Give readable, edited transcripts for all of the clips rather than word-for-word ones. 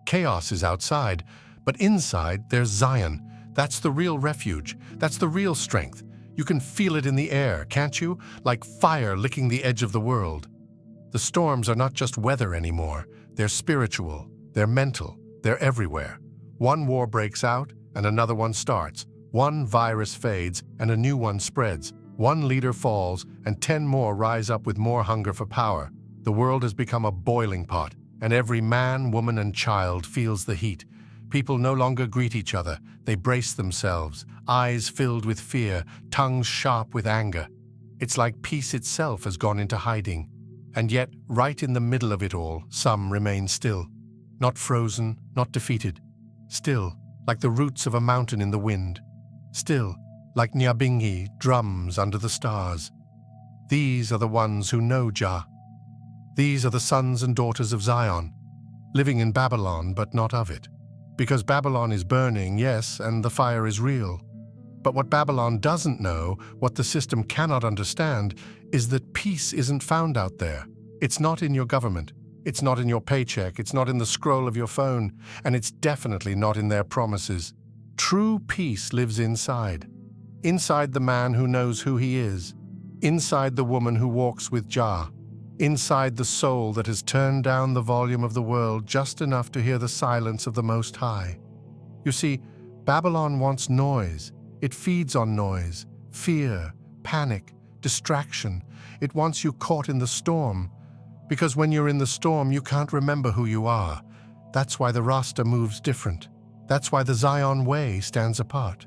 Chaos is outside, but inside there's Zion. That's the real refuge. That's the real strength. You can feel it in the air, can't you? Like fire licking the edge of the world. The storms are not just weather anymore. They're spiritual, they're mental, they're everywhere. One war breaks out and another one starts. One virus fades and a new one spreads. One leader falls and 10 more rise up with more hunger for power. The world has become a boiling pot, and every man, woman, and child feels the heat. People no longer greet each other. They brace themselves, eyes filled with fear, tongues sharp with anger. It's like peace itself has gone into hiding. And yet, right in the middle of it all, some remain still. Not frozen, not defeated. Still, like the roots of a mountain in the wind. Still, like Nyabingi drums under the stars. These are the ones who know Jah. These are the sons and daughters of Zion, living in Babylon but not of it. Because Babylon is burning, yes, and the fire is real. But what Babylon doesn't know, what the system cannot understand, is that peace isn't found out there. It's not in your government. It's not in your paycheck. It's not in the scroll of your phone. And it's definitely not in their promises. True peace lives inside. Inside the man who knows who he is. Inside the woman who walks with Jah. Inside the soul that has turned down the volume of the world just enough to hear the silence of the Most High. You see, Babylon wants noise. It feeds on noise, fear, panic, distraction. It wants you caught in the storm. Because when you're in the storm, you can't remember who you are. That's why the Rasta moves different. That's why the Zion way stands apart.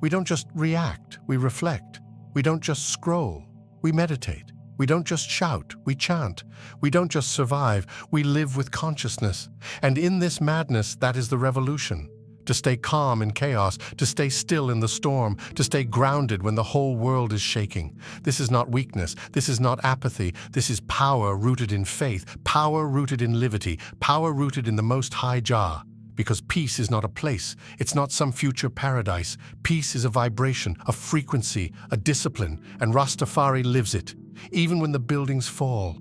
We don't just react, we reflect. We don't just scroll, we meditate. We don't just shout, we chant. We don't just survive, we live with consciousness. And in this madness, that is the revolution. To stay calm in chaos, to stay still in the storm, to stay grounded when the whole world is shaking. This is not weakness, this is not apathy, this is power rooted in faith, power rooted in livity, power rooted in the Most High Jah. Because peace is not a place, it's not some future paradise. Peace is a vibration, a frequency, a discipline, and Rastafari lives it. Even when the buildings fall,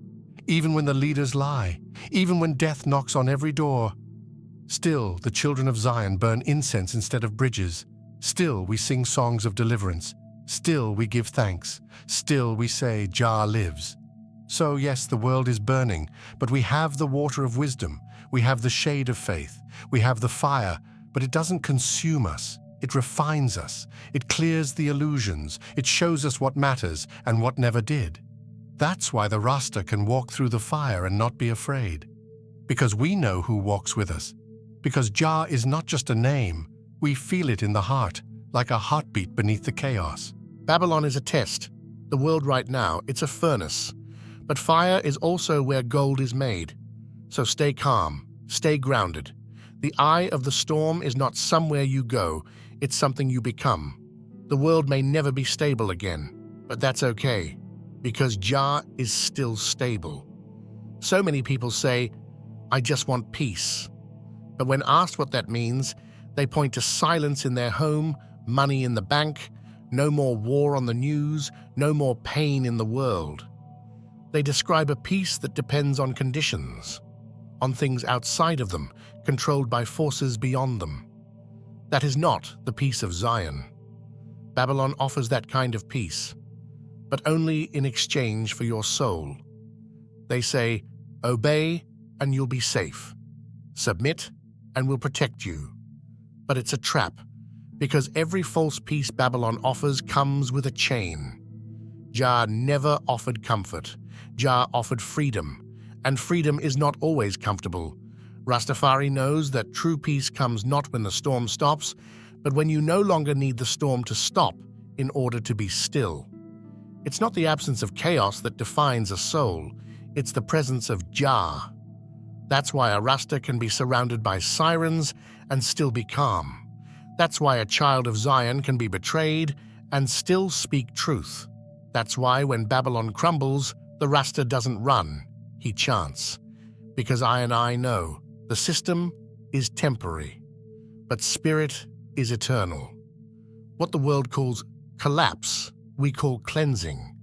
even when the leaders lie, even when death knocks on every door. Still, the children of Zion burn incense instead of bridges. Still, we sing songs of deliverance. Still, we give thanks. Still, we say, Jah lives. So, yes, the world is burning, but we have the water of wisdom. We have the shade of faith. We have the fire, but it doesn't consume us. It refines us. It clears the illusions. It shows us what matters and what never did. That's why the Rasta can walk through the fire and not be afraid. Because we know who walks with us. Because Jah is not just a name. We feel it in the heart, like a heartbeat beneath the chaos. Babylon is a test. The world right now, it's a furnace. But fire is also where gold is made. So stay calm, stay grounded. The eye of the storm is not somewhere you go, it's something you become. The world may never be stable again, but that's okay, because Jah is still stable. So many people say, I just want peace. But when asked what that means, they point to silence in their home, money in the bank, no more war on the news, no more pain in the world. They describe a peace that depends on conditions, on things outside of them, controlled by forces beyond them. That is not the peace of Zion. Babylon offers that kind of peace, but only in exchange for your soul. They say, obey and you'll be safe. Submit and we'll protect you. But it's a trap, because every false peace Babylon offers comes with a chain. Jah never offered comfort. Jah offered freedom, and freedom is not always comfortable. Rastafari knows that true peace comes not when the storm stops, but when you no longer need the storm to stop in order to be still. It's not the absence of chaos that defines a soul, it's the presence of Jah. That's why a Rasta can be surrounded by sirens and still be calm. That's why a child of Zion can be betrayed and still speak truth. That's why when Babylon crumbles, the Rasta doesn't run, he chants. Because I know the system is temporary, but spirit is eternal. What the world calls collapse, we call cleansing.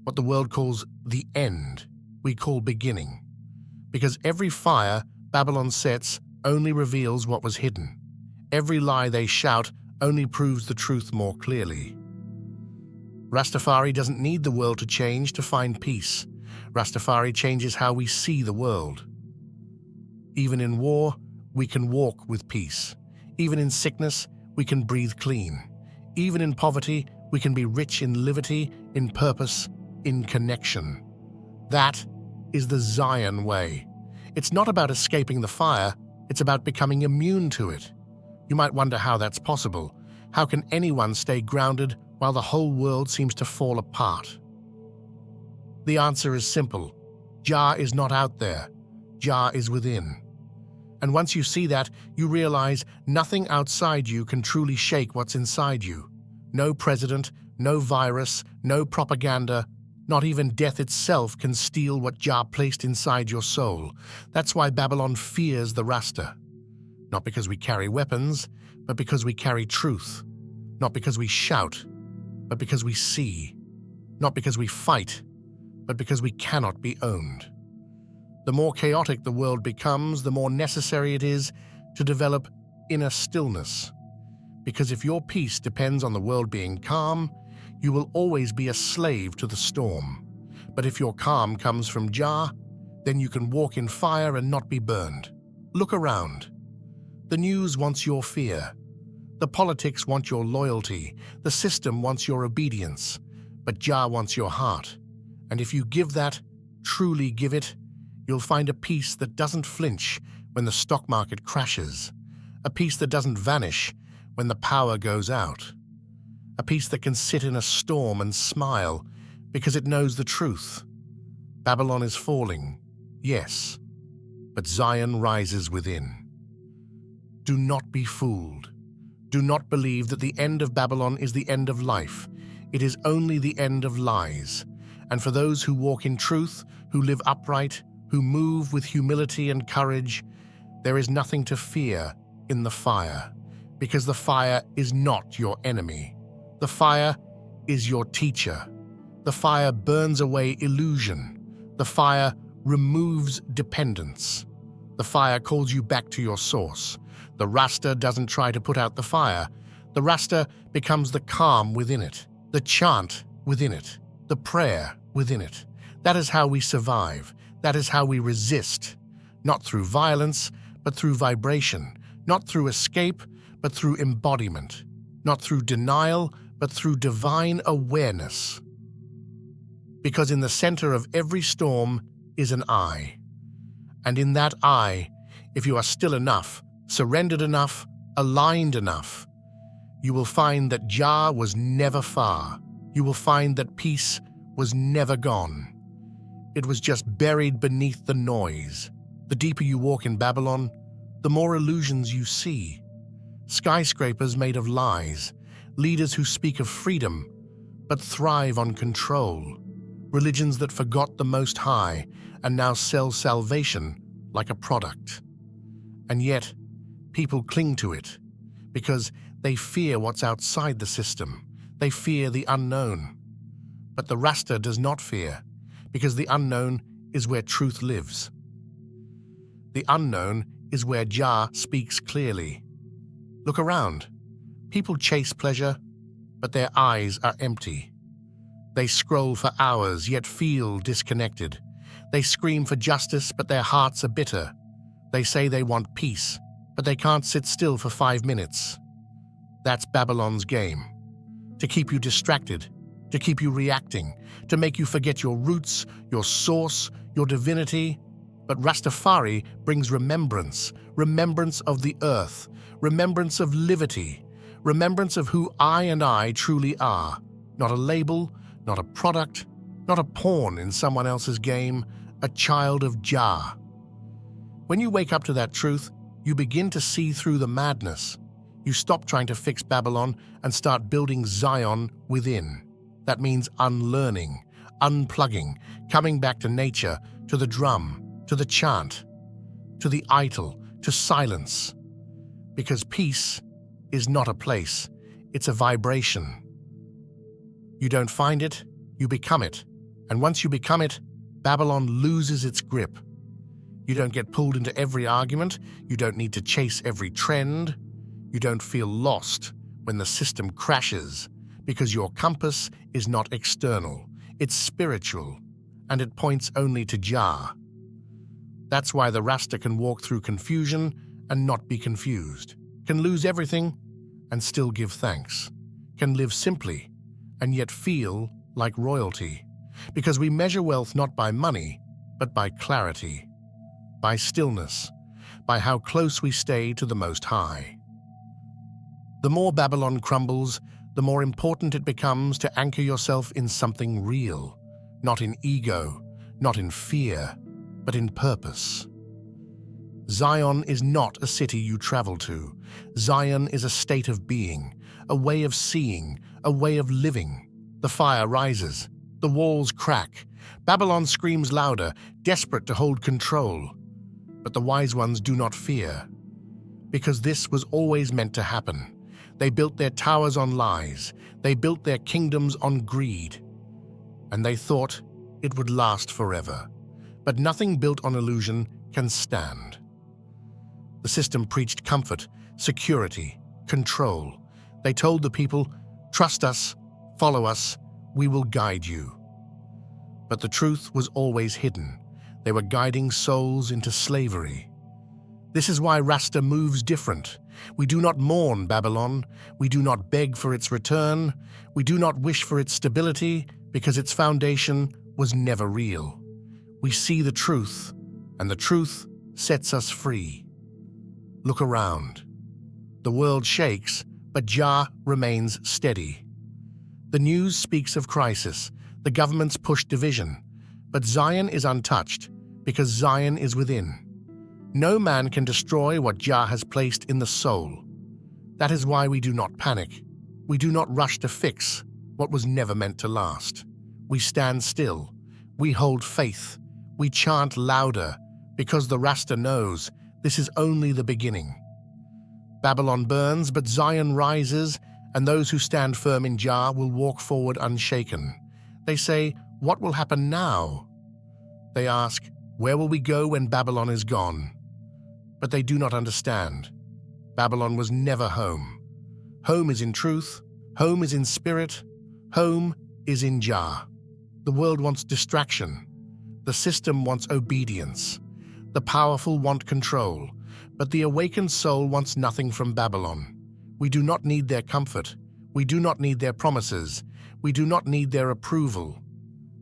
What the world calls the end, we call beginning. Because every fire Babylon sets only reveals what was hidden. Every lie they shout only proves the truth more clearly. Rastafari doesn't need the world to change to find peace. Rastafari changes how we see the world. Even in war, we can walk with peace. Even in sickness, we can breathe clean. Even in poverty, we can be rich in livity, in purpose, in connection. That is the Zion way. It's not about escaping the fire, it's about becoming immune to it. You might wonder how that's possible. How can anyone stay grounded while the whole world seems to fall apart? The answer is simple. Jah is not out there. Jah is within. And once you see that, you realize nothing outside you can truly shake what's inside you. No president, no virus, no propaganda, not even death itself can steal what Jah placed inside your soul. That's why Babylon fears the Rasta. Not because we carry weapons, but because we carry truth. Not because we shout, but because we see. Not because we fight, but because we cannot be owned. The more chaotic the world becomes, the more necessary it is to develop inner stillness. Because if your peace depends on the world being calm, you will always be a slave to the storm. But if your calm comes from Jah, then you can walk in fire and not be burned. Look around. The news wants your fear. The politics want your loyalty. The system wants your obedience. But Jah wants your heart. And if you give that, truly give it, you'll find a peace that doesn't flinch when the stock market crashes. A peace that doesn't vanish when the power goes out. A peace that can sit in a storm and smile because it knows the truth. Babylon is falling, yes, but Zion rises within. Do not be fooled. Do not believe that the end of Babylon is the end of life. It is only the end of lies. And for those who walk in truth, who live upright, who move with humility and courage, there is nothing to fear in the fire, because the fire is not your enemy. The fire is your teacher. The fire burns away illusion. The fire removes dependence. The fire calls you back to your source. The Rasta doesn't try to put out the fire. The Rasta becomes the calm within it, the chant within it, the prayer within it. That is how we survive. That is how we resist. Not through violence, but through vibration. Not through escape, but through embodiment. Not through denial, but through divine awareness. Because in the center of every storm is an eye. And in that eye, if you are still enough, surrendered enough, aligned enough, you will find that Jah was never far. You will find that peace was never gone. It was just buried beneath the noise. The deeper you walk in Babylon, the more illusions you see. Skyscrapers made of lies, leaders who speak of freedom, but thrive on control. Religions that forgot the Most High and now sell salvation like a product. And yet, people cling to it because they fear what's outside the system. They fear the unknown. But the Rasta does not fear, because the unknown is where truth lives. The unknown is where Jah speaks clearly. Look around. People chase pleasure, but their eyes are empty. They scroll for hours, yet feel disconnected. They scream for justice, but their hearts are bitter. They say they want peace, but they can't sit still for 5 minutes. That's Babylon's game. To keep you distracted, to keep you reacting, to make you forget your roots, your source, your divinity. But Rastafari brings remembrance, remembrance of the earth, remembrance of Livity, remembrance of who I truly are. Not a label, not a product, not a pawn in someone else's game, a child of Jah. When you wake up to that truth, you begin to see through the madness. You stop trying to fix Babylon and start building Zion within. That means unlearning, unplugging, coming back to nature, to the drum, to the chant, to the Ital, to silence. Because peace is not a place, it's a vibration. You don't find it, you become it. And once you become it, Babylon loses its grip. You don't get pulled into every argument. You don't need to chase every trend. You don't feel lost when the system crashes, because your compass is not external, it's spiritual, and it points only to Jah. That's why the Rasta can walk through confusion and not be confused, can lose everything and still give thanks, can live simply and yet feel like royalty, because we measure wealth not by money, but by clarity, by stillness, by how close we stay to the Most High. The more Babylon crumbles, the more important it becomes to anchor yourself in something real, not in ego, not in fear, but in purpose. Zion is not a city you travel to. Zion is a state of being, a way of seeing, a way of living. The fire rises, the walls crack. Babylon screams louder, desperate to hold control. But the wise ones do not fear, because this was always meant to happen. They built their towers on lies. They built their kingdoms on greed. And they thought it would last forever. But nothing built on illusion can stand. The system preached comfort, security, control. They told the people, "Trust us, follow us, we will guide you." But the truth was always hidden. They were guiding souls into slavery. This is why Rasta moves different. We do not mourn Babylon. We do not beg for its return. We do not wish for its stability, because its foundation was never real. We see the truth, and the truth sets us free. Look around. The world shakes, but Jah remains steady. The news speaks of crisis. The governments push division. But Zion is untouched, because Zion is within. No man can destroy what Jah has placed in the soul. That is why we do not panic. We do not rush to fix what was never meant to last. We stand still. We hold faith. We chant louder, because the Rasta knows this is only the beginning. Babylon burns, but Zion rises, and those who stand firm in Jah will walk forward unshaken. They say, "What will happen now?" They ask, "Where will we go when Babylon is gone?" But they do not understand. Babylon was never home. Home is in truth. Home is in spirit. Home is in Jah. The world wants distraction. The system wants obedience. The powerful want control. But the awakened soul wants nothing from Babylon. We do not need their comfort. We do not need their promises. We do not need their approval.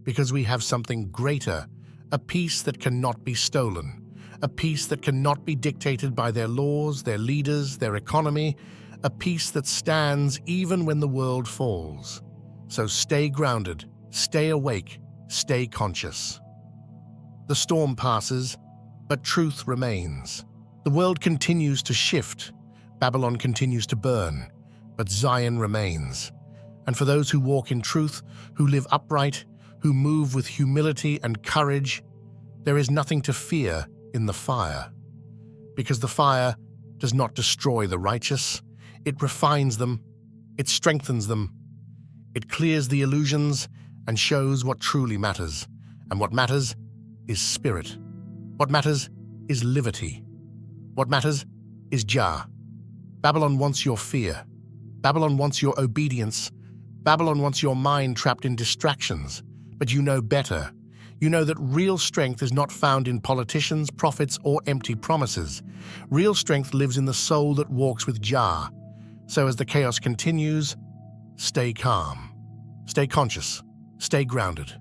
Because we have something greater, a peace that cannot be stolen, a peace that cannot be dictated by their laws, their leaders, their economy, a peace that stands even when the world falls. So stay grounded, stay awake, stay conscious. The storm passes, but truth remains. The world continues to shift. Babylon continues to burn, but Zion remains. And for those who walk in truth, who live upright, who move with humility and courage, there is nothing to fear in the fire. Because the fire does not destroy the righteous, it refines them, it strengthens them, it clears the illusions and shows what truly matters. And what matters is spirit. What matters is Livity. What matters is Jah. Babylon wants your fear. Babylon wants your obedience. Babylon wants your mind trapped in distractions. But you know better. You know that real strength is not found in politicians, prophets, or empty promises. Real strength lives in the soul that walks with Jah. So as the chaos continues, stay calm, stay conscious, stay grounded.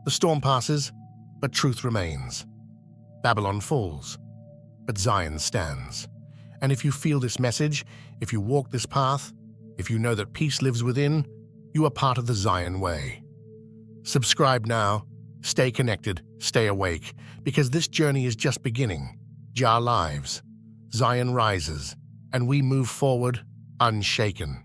The storm passes, but truth remains. Babylon falls, but Zion stands. And if you feel this message, if you walk this path, if you know that peace lives within, you are part of the Zion way. Subscribe now, stay connected, stay awake, because this journey is just beginning. Jah lives, Zion rises, and we move forward unshaken.